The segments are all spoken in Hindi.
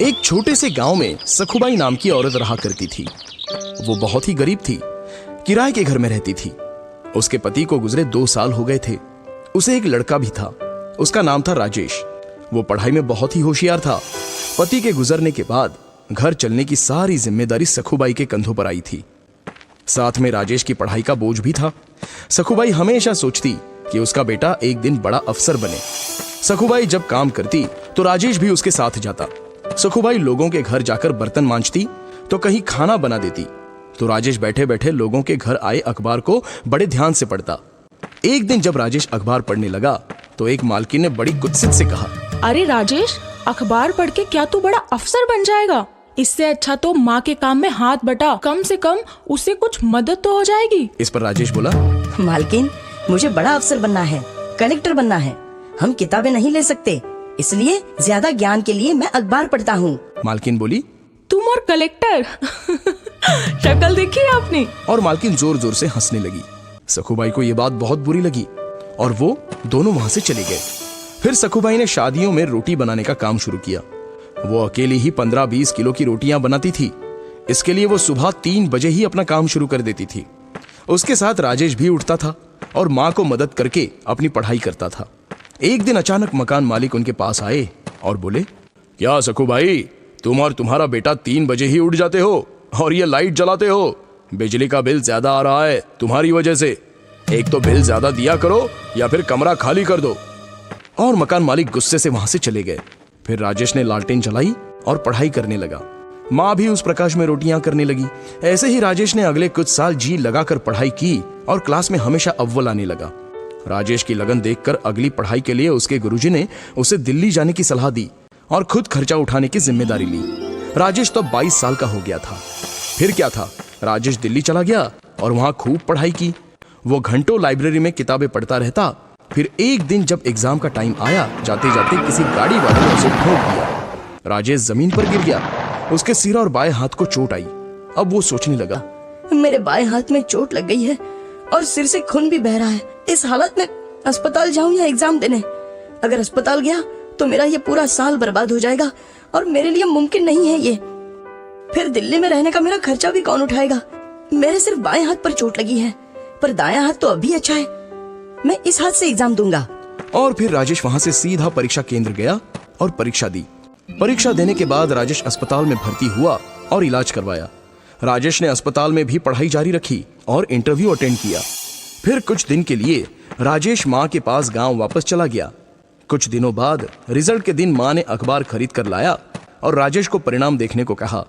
एक छोटे से गांव में सखुबाई नाम की औरत रहा करती थी। वो बहुत ही गरीब थी, किराए के घर में रहती थी। उसके पति को गुजरे 2 साल हो गए थे। उसे एक लड़का भी था, उसका नाम था राजेश। वो पढ़ाई में बहुत ही होशियार था। पति के गुजरने के बाद घर चलने की सारी जिम्मेदारी सखुबाई के कंधों पर आई थी। साथ में राजेश की पढ़ाई का बोझ भी था। सखुबाई हमेशा सोचती कि उसका बेटा एक दिन बड़ा अफसर बने। सखुबाई जब काम करती तो राजेश भी उसके साथ जाता। सखुबाई लोगों के घर जाकर बर्तन मांजती तो कहीं खाना बना देती, तो राजेश बैठे बैठे लोगों के घर आए अखबार को बड़े ध्यान से पढ़ता। एक दिन जब राजेश अखबार पढ़ने लगा तो एक मालकिन ने बड़ी कुत्सित से कहा, अरे राजेश, अखबार पढ़ के क्या तू बड़ा अफसर बन जाएगा? इससे अच्छा तो माँ के काम में हाथ बटा, कम से कम उसे कुछ मदद तो हो जाएगी। इस पर राजेश बोला, मालकिन, मुझे बड़ा अफसर बनना है, कलेक्टर बनना है। हम किताबें नहीं ले सकते, इसलिए ज्यादा ज्ञान के लिए मैं अखबार पढ़ता हूँ। मालकिन बोली, तुम और कलेक्टर शक्ल देखी है आपने? और मालकिन जोर जोर से हंसने लगी। सखुबाई को यह बात बहुत बुरी लगी और वो दोनों वहां से चले गए। फिर सखुबाई ने शादियों में रोटी बनाने का काम शुरू किया। वो अकेली ही 15-20 किलो की रोटियां बनाती थी। इसके लिए वो सुबह 3 बजे ही अपना काम शुरू कर देती थी। उसके साथ राजेश भी उठता था और माँ को मदद करके अपनी पढ़ाई करता था। एक दिन अचानक मकान मालिक उनके पास आए और बोले, क्या सखुबाई, तुम और तुम्हारा बेटा 3 बजे ही उठ जाते हो और ये लाइट जलाते हो? बिजली का बिल ज्यादा आ रहा है तुम्हारी वजह से। एक तो बिल ज्यादा दिया करो या फिर कमरा खाली कर दो। और मकान मालिक गुस्से से वहां से चले गए। फिर राजेश ने लालटेन जलाई और पढ़ाई करने लगा। माँ भी उस प्रकाश में रोटियां करने लगी। ऐसे ही राजेश ने अगले कुछ साल जी लगाकर पढ़ाई की और क्लास में हमेशा अव्वल आने लगा। राजेश की लगन देखकर अगली पढ़ाई के लिए उसके गुरुजी ने उसे दिल्ली जाने की सलाह दी और खुद खर्चा उठाने की जिम्मेदारी ली। राजेश तो 22 साल का हो गया था। फिर क्या था, राजेश दिल्ली चला गया और वहां खूब पढ़ाई की। वो घंटों लाइब्रेरी में किताबें पढ़ता रहता। फिर एक दिन जब एग्जाम का टाइम आया, जाते जाते किसी गाड़ी वाले ने उसे ठोक दिया। राजेश जमीन पर गिर गया। उसके सिर और बाएं हाथ को चोट आई। अब वो सोचने लगा, मेरे बाएं हाथ में चोट लग गई है और सिर से खून भी बह रहा है। इस हालत में अस्पताल जाऊं या एग्जाम देने? अगर अस्पताल गया तो मेरा ये पूरा साल बर्बाद हो जाएगा और मेरे लिए मुमकिन नहीं है ये। फिर दिल्ली में रहने का मेरा खर्चा भी कौन उठाएगा? मेरे सिर्फ बाएं हाथ पर चोट लगी है, पर दायां हाथ तो अभी अच्छा है। मैं इस हाथ से एग्जाम दूंगा। और फिर राजेश वहां से सीधा परीक्षा केंद्र गया और परीक्षा दी। परीक्षा देने के बाद राजेश अस्पताल में भर्ती हुआ और इलाज करवाया। राजेश ने अस्पताल में भी पढ़ाई जारी रखी और इंटरव्यू अटेंड किया। फिर कुछ दिन के लिए राजेश माँ के पास गांव वापस चला गया। कुछ दिनों बाद रिजल्ट के दिन माँ ने अखबार खरीद कर लाया और राजेश को परिणाम देखने को कहा।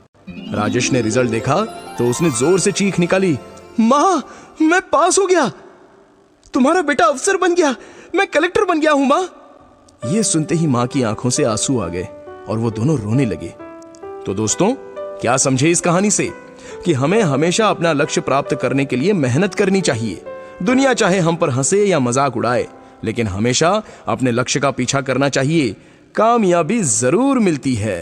राजेश ने रिजल्ट देखा तो उसने जोर से चीख निकाली, माँ, मैं पास हो गया, तुम्हारा बेटा अफसर बन गया, मैं कलेक्टर बन गया हूं माँ। ये सुनते ही माँ की आंखों से आंसू आ गए और वो दोनों रोने लगे। तो दोस्तों, क्या समझे इस कहानी से कि हमें हमेशा अपना लक्ष्य प्राप्त करने के लिए मेहनत करनी चाहिए। दुनिया चाहे हम पर हंसे या मजाक उड़ाए, लेकिन हमेशा अपने लक्ष्य का पीछा करना चाहिए। कामयाबी जरूर मिलती है।